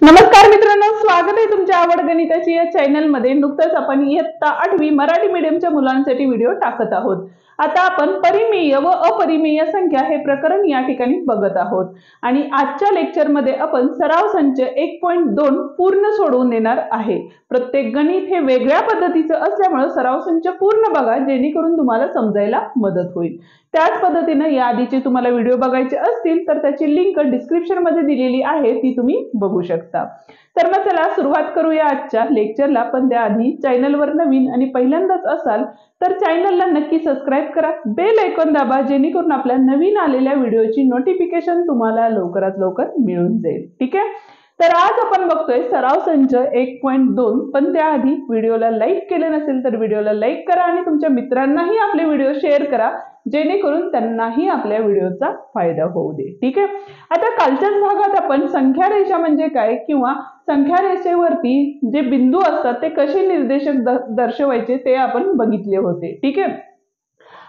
नमस्कार मित्रांनो, स्वागत आहे तुमच्या आवड गणिताची या चॅनल मध्ये। नुकतंच आपण इयत्ता 8वी मराठी मीडियमच्या मुलांसाठी व्हिडिओ टाकत आहोत। आता आपण परिमेय व अपरिमेय संख्या हे प्रकरण या ठिकाणी बघत आहोत आणि आजच्या लेक्चर मध्ये आपण सराव संच 1.2 पूर्ण सोडवून देणार आहे। प्रत्येक गणित हे वेगळ्या पद्धतीचं असल्यामुळे सराव संच पूर्ण बघा, जेणेकरून तुम्हाला समजायला मदत होईल। त्याच पद्धतीने या आधीचे तुम्हाला व्हिडिओ बघायचे असतील तर त्याची लिंक डिस्क्रिप्शन मध्ये दिलेली आहे, ती तुम्ही बघू शकता। तर मग चला सुरुवात करूया आजच्या लेक्चरला। पण त्याआधी चॅनलवर नवीन आणि पहिल्यांदाच असाल तर चॅनलला नक्की सबस्क्राइब करा, बेल आयकॉन दाबा, जेणेकरून आपल्या नवीन आलेल्या व्हिडिओची नोटिफिकेशन तुम्हाला लवकरात लवकर मिळून जाईल। ठीक आहे, तर आज आपण बघतोय सराव संच 1.2। पण त्याआधी व्हिडिओला लाईक केले नसेल तर व्हिडिओला लाईक करा आणि तुमच्या मित्रांनाही आपले व्हिडिओ शेअर करा, जेणेकरून त्यांनाही आपल्या व्हिडिओचा फायदा होऊ दे। ठीक आहे, आता कालच्याच भागात आपण संख्या रेषा म्हणजे काय किंवा संख्या रेषेवरती जे बिंदू असतात ते कसे निर्देशक दर्शवायचे ते आपण बघितले होते। ठीक आहे,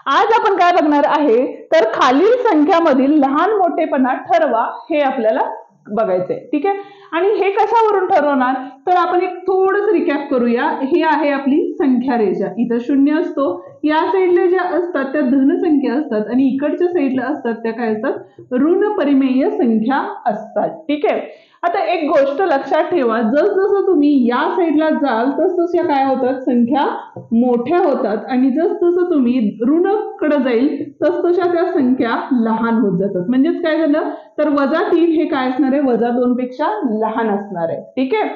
आज आपण काय बघणार आहे तर खालील संख्यामधील लहान मोठेपणा ठरवा हे आपल्याला बघायचंय। ठीक आहे, आणि हे कशावरून ठरवणार तर आपण एक थोडंसं रिकॅप करूया। ही आहे आपली संख्या रेषा, इथं शून्य असतो, या साईडला ज्या असतात त्या धन संख्या असतात आणि इकडच्या साईडला असतात त्या काय असतात ऋण परिमेय संख्या असतात। ठीक आहे, आता एक गोष्ट लक्षात ठेवा, जसजसं तुम्ही या साईडला जाल तसतशा काय होतात संख्या मोठ्या होतात आणि जसजसं तुम्ही ऋणाकडे जाईल तसतशा त्या संख्या लहान होत जातात। म्हणजेच काय झालं तर -3 हे काय असणार आहे -2 पेक्षा लहान असणार आहे। ठीक आहे,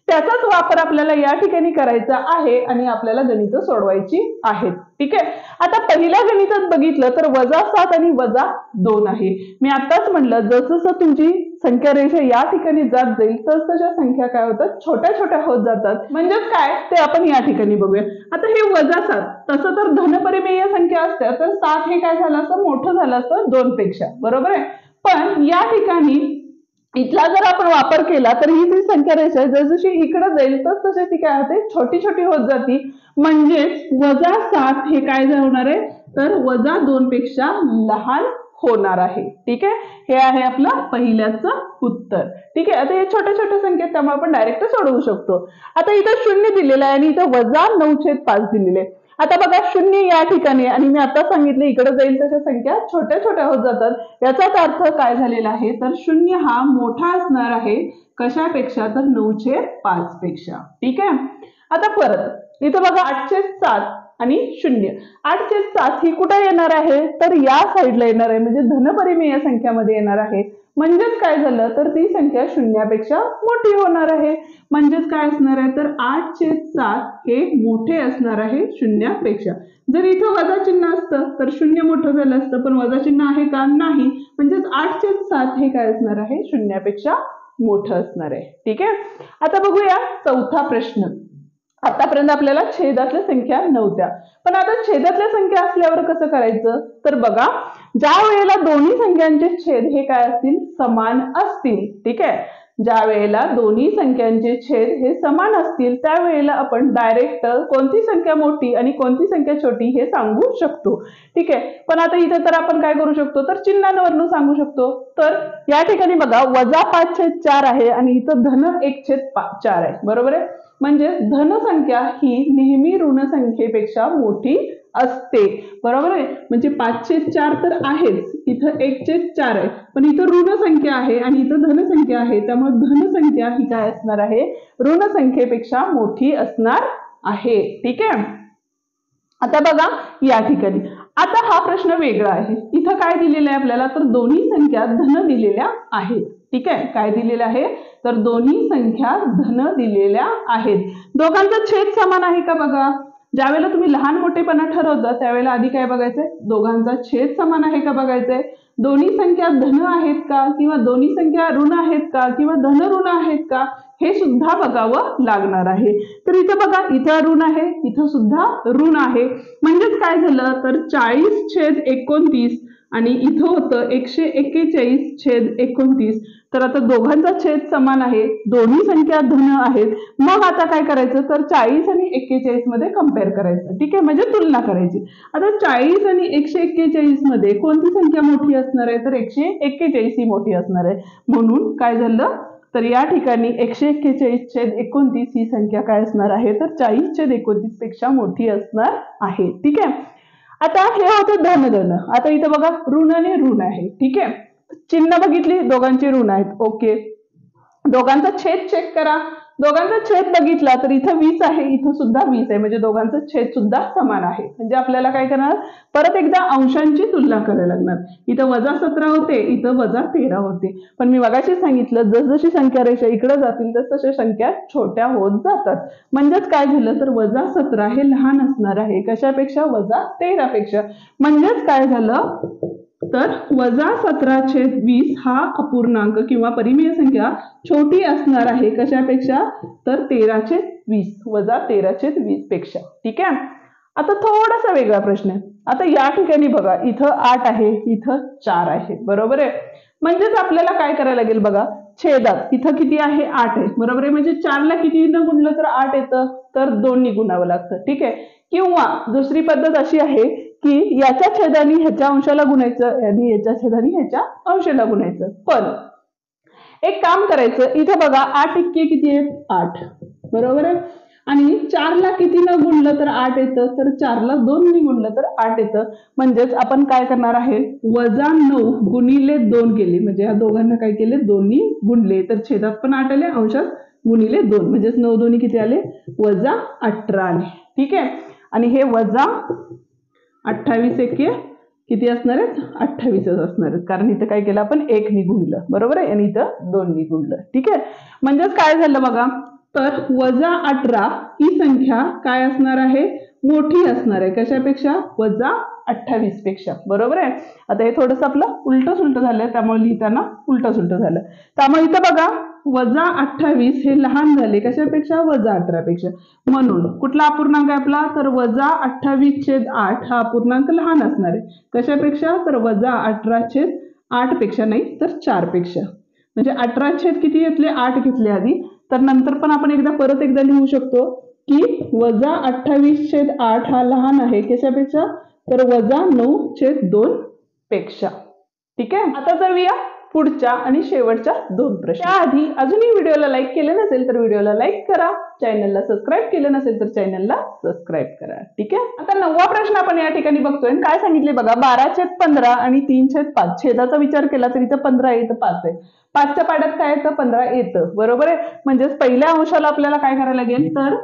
त्याचाच वापर आपल्याला या ठिकाणी करायचा आहे आणि आपल्याला गणित सोडवायची आहेत। ठीक आहे, आता पहिल्या गणितात बघितलं तर -7 आणि -2 आहे। मी आताच म्हटलं जसं तुमची संख्या रेषा या ठिकाणी जात जाईल तसतशा संख्या काय होतात छोट्या छोट्या होत जातात। म्हणजेच काय ते आपण या ठिकाणी बघूया। आता हे -7 तसं तर धनपरिमेय संख्या असते तर 7 हे काय झालं असतं मोठं झालं असतं 2 पेक्षा, बरोबर आहे। पण या ठिकाणी इथला जर आपण वापर केला तर ही जी संख्या रेषा जसजशी इकडे जाईल तसतशी ती काय होते छोटी छोटी होत जाती। म्हणजे -7 हे काय होणार आहे तर -2 पेक्षा लहान होणार आहे। ठीक आहे, हे आहे आपलं पहिल्याचं उत्तर। ठीक आहे, आता हे छोट्या छोट्या संख्या त्यामुळे आपण डायरेक्ट सोडवू शकतो। आता इथं 0 दिलेलं आहे आणि इथं -9/5 दिलेले आहे। आता बघा 0 या ठिकाणी आणि मी आता सांगितलं इकडे जाईल तशा संख्या छोट्या छोट्या होत जातात। याचाच अर्थ काय झालेला आहे तर 0 हा मोठा असणार आहे कशापेक्षा तर 9/5 पेक्षा। ठीक आहे, आता परत इथं बघा 8/7 आणि 0, 8/7 ही कुठे येणार आहे तर या साईडला येणार आहे, म्हणजे धनपरिमेय संख्यामध्ये येणार आहे। म्हणजेच काय झालं तर ती संख्या 0 पेक्षा मोठी होणार आहे। म्हणजेच काय असणार आहे तर 8/7 हे मोठे असणार आहे 0 पेक्षा। जर इथं वजा चिन्ह असतं तर 0 मोठं झालं असतं, पण वजा चिन्ह आहे का नाही, म्हणजेच 8/7 हे काय असणार आहे 0 पेक्षा मोठं असणार आहे। ठीक आहे, आता बघूया चौथा प्रश्न। आतापर्यंत आपल्याला छेदातल्या संख्या नव्हत्या, पण आता छेदातल्या संख्या असल्यावर कसं करायचं तर बघा, ज्या वेळेला दोन्ही संख्यांचे छेद हे काय असतील समान असतील। ठीक आहे, ज्या वेळेला दोन्ही संख्यांचे छेद हे समान असतील त्यावेळेला आपण डायरेक्ट कोणती संख्या मोठी आणि कोणती संख्या छोटी हे सांगू शकतो। ठीक आहे, पण आता इथे तर आपण काय करू शकतो तर चिन्हांवरून सांगू शकतो। तर या ठिकाणी बघा -5/4 आहे आणि इथं -1/4 आहे, बरोबर आहे। म्हणजे धनसंख्या ही नेहमी ऋण संख्येपेक्षा मोठी असते, बरोबर आहे। म्हणजे 5/4 तर आहेच, इथं 1/4 आहे, पण इथं ऋण संख्या आहे आणि इथं धनसंख्या आहे, त्यामुळे धनसंख्या ही काय असणार आहे ऋण संख्येपेक्षा मोठी असणार आहे। ठीक आहे, आता बघा या ठिकाणी आता हा प्रश्न वेगळा आहे। इथं काय दिलेलं आहे आपल्याला तर दोन्ही संख्या धन दिलेल्या आहेत। ठीक आहे, काय दिलेलं आहे तर दोन्ही संख्या धन दिलेल्या आहेत। दोघांचा छेद समान आहे का बघा, ज्यावेळेला तुम्ही लहान मोठेपणा ठरवता त्यावेळेला आधी काय बघायचंय दोघांचा छेद समान आहे का बघायचंय, दोन्ही संख्या धन आहेत का किंवा दोन्ही संख्या ऋण आहेत का किंवा धन ऋण आहेत का हे सुद्धा बघावं लागणार आहे। तर इथं बघा इथं ऋण आहे, इथं सुद्धा ऋण आहे। म्हणजेच काय झालं तर 40/29 आणि इथं होतं 141/29। तर आता दोघांचा छेद समान आहे, दोन्ही संख्या धन आहेत। मग आता काय करायचं तर 40 आणि 41 मध्ये कंपेअर करायचं। ठीक आहे, म्हणजे तुलना करायची। आता 40 आणि 141 मध्ये कोणती संख्या मोठी असणार आहे तर 141 ही मोठी असणार आहे। म्हणून काय झालं तर या ठिकाणी 141/29 ही संख्या काय असणार आहे तर 40/29 पेक्षा मोठी असणार आहे. ठीक आहे. आता हे होतं धन. आता इथं बघा ऋण आणि ऋण आहे. ठीक आहे. चिन्ह बघितली, दोघांची ऋण आहेत. ओके. दोघांचा छेद चेक करा. दोघांचा छेद बघितला तर इथं 20 आहे, इथं सुद्धा 20 आहे, म्हणजे दोघांचा छेद सुद्धा समान आहे. म्हणजे आपल्याला काय करणार, परत एकदा अंशांची तुलना करायला लागणार. इथं -17 होते, इथं -13 होते. पण मी मगाशी सांगितलं जसजशी संख्या रेषा इकडे जातील तसं संख्या छोट्या होत जातात. म्हणजेच काय झालं तर -17 हे लहान असणार आहे कशापेक्षा, -13 पेक्षा. म्हणजेच काय झालं तर -17/20 हा अपूर्णांक किंवा परिमेय संख्या छोटी असणार आहे कशापेक्षा तर 13/20 -13/20 पेक्षा. ठीक आहे. आता थोडासा वेगळा प्रश्न आहे. आता या ठिकाणी बघा इथं 8 आहे, इथं 4 आहे, बरोबर आहे. म्हणजेच आपल्याला काय करायला लागेल बघा, छेदात इथं किती आहे 8 आहे, बरोबर आहे. म्हणजे 4ला किती न गुणलं तर 8 येतं, तर 2 ने गुणावं लागतं. ठीक आहे. किंवा दुसरी पद्धत अशी आहे की याच्या छेदाने ह्याच्या अंशाला गुणायचं आणि याच्या छेदाने ह्याच्या अंशाला गुणायचं. पण एक काम करायचं, इथे बघा 8 एक्के किती आहेत 8, बरोबर आहे. आणि 4ला किती न गुणलं तर 8 येतं, तर 4ला 2 ने गुणलं तर 8 येतं. म्हणजेच आपण काय करणार आहे -9 गुणिले 2 केले, म्हणजे या दोघांना काय केले 2 ने गुणले, तर छेदात पण 8 आले, अंशात गुणिले 2, म्हणजेच 9 2 किती आले -18 आले. ठीक आहे. आणि हे -28 एक्के किती असणार आहेत 28च असणार आहेत, कारण इथं काय केलं आपण 1 ने गुणलं, बरोबर आहे. आणि इथं 2 ने गुणलं. ठीक आहे. म्हणजेच काय झालं बघा तर -18 ही संख्या काय असणार आहे मोठी असणार आहे कशापेक्षा -28 पेक्षा, बरोबर आहे. आता हे थोडंसं आपलं उलट सुलट झालं, त्यामुळे लिहिताना उलट सुलट झालं. त्यामुळे इथं बघा -28 हे लहान झाले कशापेक्षा -18 पेक्षा. म्हणून कुठला अपूर्णांक आहे आपला तर -28/8 हा अपूर्णांक लहान असणार आहे कशापेक्षा तर -18/8 पेक्षा, नाही तर 4 पेक्षा. म्हणजे 18 किती घेतले 8 घेतले आधी, तर नंतर पण आपण परत एकदा लिहू शकतो की -28/8 हा लहान आहे कशापेक्षा तर -9/2 पेक्षा. ठीक आहे. आता जाऊया पुढच्या आणि शेवटच्या 2 प्रश्न. त्याआधी अजूनही व्हिडिओला लाईक केलं नसेल तर व्हिडिओला लाईक करा, चॅनलला सबस्क्राईब केलं नसेल तर चॅनलला सबस्क्राईब करा. ठीक आहे. आता 9वा प्रश्न आपण या ठिकाणी बघतोय. काय सांगितले बघा 12/15 आणि 3/5. छेदाचा विचार केला तर इथं 15 आहे, इथं 5 आहे. 5च्या पाड्यात काय येतं 15 येतं, बरोबर आहे. म्हणजेच पहिल्या अंशाला आपल्याला काय करायला लागेल तर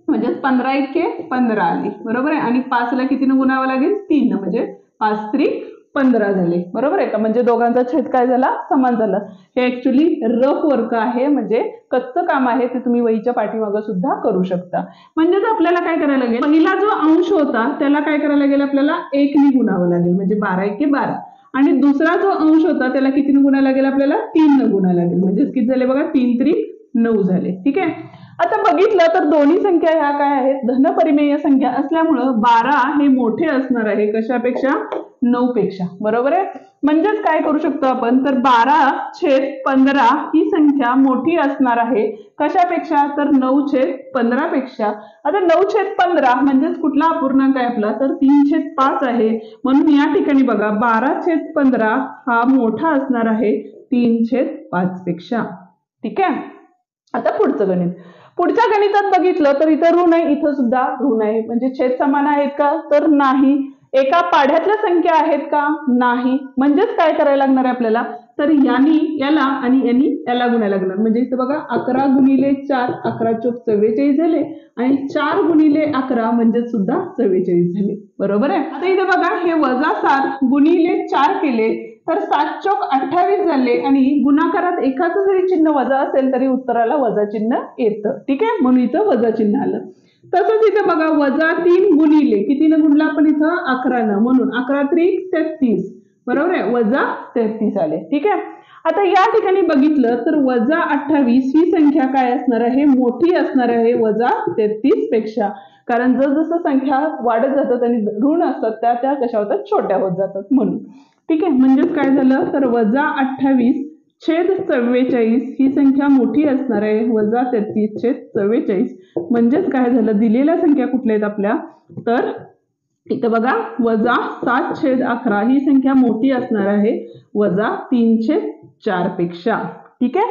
म्हणजेच 15 एक्के 15 आली, बरोबर आहे. आणि 5ला कितीनं गुणावं लागेल 3, म्हणजे 5 त्रिक 15 झाले, बरोबर आहे का. म्हणजे दोघांचा छेद काय झाला समान झाला. हे ऍक्च्युली रफ वर्क आहे, म्हणजे कच्चं काम आहे, ते तुम्ही वहीच्या पाठीमागं सुद्धा करू शकता. म्हणजेच आपल्याला काय करायला लागेल पहिला जो अंश होता त्याला काय करायला लागेल आपल्याला 1 ने गुणावं लागेल, म्हणजे 12 एक्के 12. आणि दुसरा जो अंश होता त्याला किती न गुणायला लागेल आपल्याला 3 न गुणायला लागेल, म्हणजे किती झाले बघा 3 त्रिक 9 झाले. ठीक आहे. आता बघितलं तर दोन्ही संख्या ह्या काय आहेत धनपरिमेय संख्या असल्यामुळं 12 हे मोठे असणार आहे कशापेक्षा 9 पेक्षा, बरोबर आहे. म्हणजेच काय करू शकतो आपण तर 12/15 ही संख्या मोठी असणार आहे कशापेक्षा तर 9/15 पेक्षा. आता 9/15 म्हणजेच कुठला अपूर्णांक आहे आपला तर 3/5 आहे. म्हणून या ठिकाणी बघा 12/15 हा मोठा असणार आहे 3/5 पेक्षा. ठीक आहे. आता पुढचं गणित. पुढच्या गणितात बघितलं तर इथं ऋण आहे, इथं सुद्धा ऋण आहे. म्हणजे छेद समान आहेत का तर नाही. एका पाढ्यातल्या संख्या आहेत का नाही. म्हणजेच काय करायला लागणार आहे आपल्याला तर यानी याला आणि यांनी याला गुणायला लागणार. म्हणजे इथं बघा 11 गुणिले 4 11 चोक 44 झाले आणि 4 गुणिले 11 म्हणजे सुद्धा 44 झाले, बरोबर आहे. आता इथे बघा हे -7 गुणिले 4 केले तर 7 चोक 28 झाले आणि गुणाकारात एकाचं जरी चिन्ह वजा असेल तरी उत्तराला वजा चिन्ह येतं. ठीक आहे. म्हणून इथं वजा चिन्ह आलं. तसंच इथं बघा -3 गुणिले कितीनं गुणलं आपण इथं 11नं, म्हणून 11 त्रिक 33, बरोबर आहे, -33 आले. ठीक आहे. आता या ठिकाणी बघितलं तर -28 ही संख्या काय असणार आहे मोठी असणार आहे -33 पेक्षा, कारण जसजसं संख्या वाढत जातात आणि ऋण असतात त्या कशा होतात छोट्या होत जातात म्हणून. ठीक आहे. म्हणजेच काय झालं तर -28/44 ही संख्या मोठी असणार आहे -33/44. म्हणजेच काय झालं दिलेल्या संख्या कुठल्या आहेत आपल्या तर इथं बघा -7/11 ही संख्या मोठी असणार आहे -3/4 पेक्षा. ठीक आहे.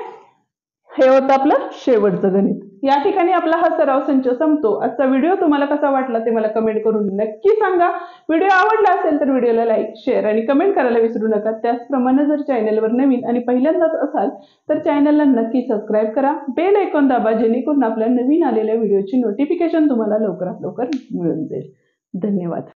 हे होतं आपलं शेवटचं गणित. या ठिकाणी आपला हा सराव संच संपतो. आजचा व्हिडिओ तुम्हाला कसा वाटला ते मला कमेंट करून नक्की सांगा. व्हिडिओ आवडला असेल तर व्हिडिओला लाईक, शेअर आणि कमेंट करायला विसरू नका. त्याचप्रमाणे जर चॅनलवर नवीन आणि पहिल्यांदाच असाल तर चॅनलला नक्की सबस्क्राईब करा. बेल आयकॉन दाबा जेणेकरून आपल्या नवीन आलेल्या व्हिडिओची नोटिफिकेशन तुम्हाला लवकरात लवकर मिळून जाईल. धन्यवाद.